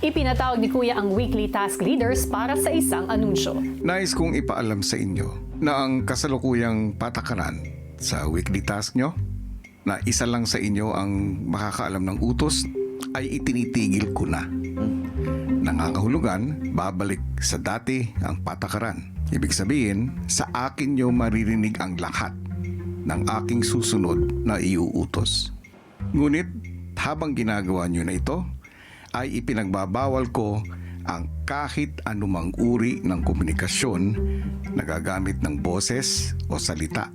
Ipinatawag ni Kuya ang weekly task leaders para sa isang anunsyo. Nais kong ipaalam sa inyo na ang kasalukuyang patakaran sa weekly task nyo na isa lang sa inyo ang makakaalam ng utos ay itinitigil ko na. Nangangahulugan, babalik sa dati ang patakaran. Ibig sabihin, sa akin nyo maririnig ang lahat ng aking susunod na iuutos. Ngunit habang ginagawa nyo na ito, ay ipinagbabawal ko ang kahit anumang uri ng komunikasyon na gagamit ng boses o salita.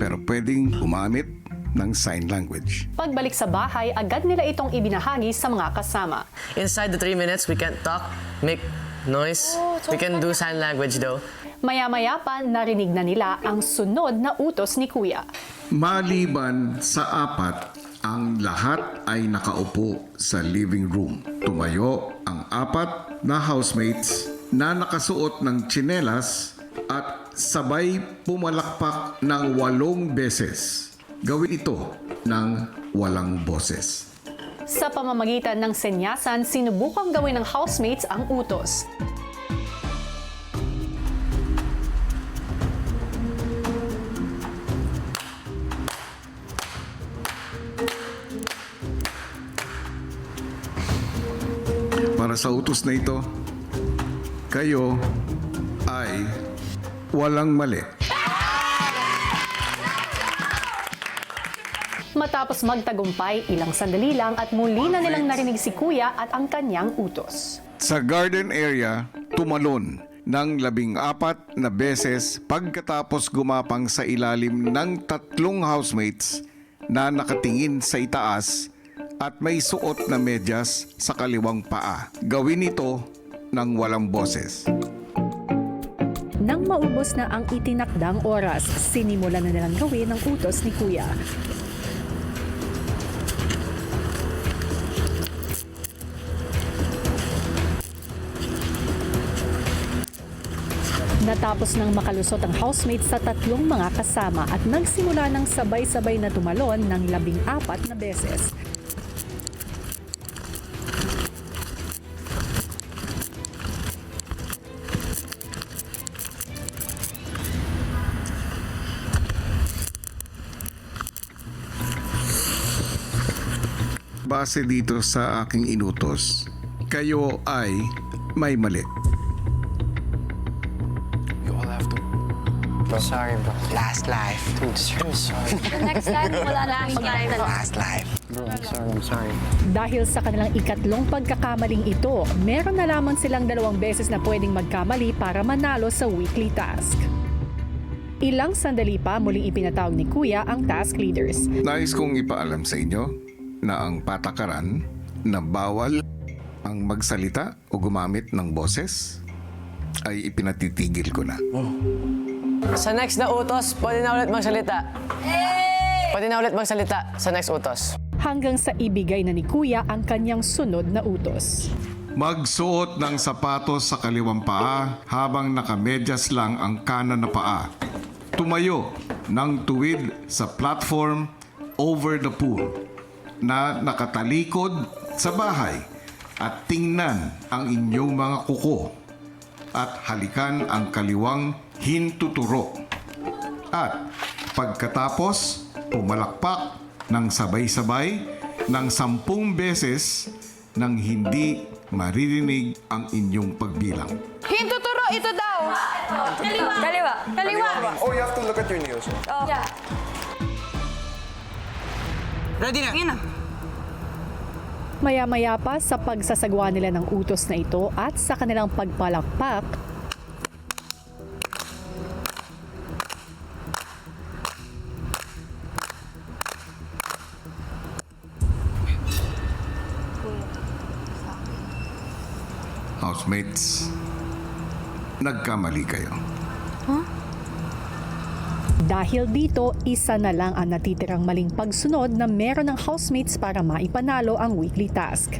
Pero pwedeng gumamit ng sign language. Pagbalik sa bahay, agad nila itong ibinahagi sa mga kasama. Inside the 3 minutes, we can't talk, make noise. We can do sign language though. Maya-maya pa, narinig na nila ang sunod na utos ni Kuya. Maliban sa apat, ang lahat ay nakaupo sa living room. Tumayo ang apat na housemates na nakasuot ng tsinelas at sabay pumalakpak ng 8 beses. Gawin ito ng walang boses. Sa pamamagitan ng senyasan, sinubukang gawin ng housemates ang utos. Para sa utos na ito, kayo ay walang mali. Matapos magtagumpay, ilang sandali lang at muli na nilang narinig si Kuya at ang kanyang utos. Sa garden area, tumalon ng 14 na beses pagkatapos gumapang sa ilalim ng 3 housemates na nakatingin sa itaas at may suot na medyas sa kaliwang paa. Gawin ito ng walang boses. Nang maubos na ang itinakdang oras, sinimulan na nilang gawin ang utos ni Kuya. Natapos nang makalusot ang housemates sa 3 mga kasama at nagsimula ng sabay-sabay na tumalon ng 14 na beses. Base dito sa aking inutos, kayo ay may mali. You all have to. Bro. Sorry, bro. Last life. Dude, I'm sorry. Next time, wala na kang mag-iwan. Last life. Bro, I'm sorry. Dahil sa kanilang ikatlong pagkakamaling ito, meron na lamang silang 2 beses na pwedeng magkamali para manalo sa weekly task. Ilang sandali pa muling ipinatawag ni Kuya ang task leaders. Nais kong ipaalam sa inyo na ang patakaran na bawal ang magsalita o gumamit ng boses ay ipinatitigil ko na. Sa next na utos, pwede na ulit magsalita. Pwede na ulit magsalita sa next utos. Hanggang sa ibigay na ni Kuya ang kanyang sunod na utos. Magsuot ng sapatos sa kaliwang paa habang nakamedyas lang ang kanan na paa. Tumayo ng tuwid sa platform over the pool na nakatalikod sa bahay at tingnan ang inyong mga kuko at halikan ang kaliwang hintuturo. At pagkatapos, pumalakpak ng sabay-sabay ng 10 beses nang hindi maririnig ang inyong pagbilang. Hintuturo, ito daw. Kaliwa. Kaliwa. Kaliwa. Oh, you have to look at your nails. Oh. Yeah. Ready na? Yun na. Maya-maya pa sa pagsasagawa nila ng utos na ito at sa kanilang pagpalakpak, Housemates, nagkamali kayo. dahil dito, isa na lang ang natitirang maling pagsunod na meron ng housemates para maipanalo ang weekly task.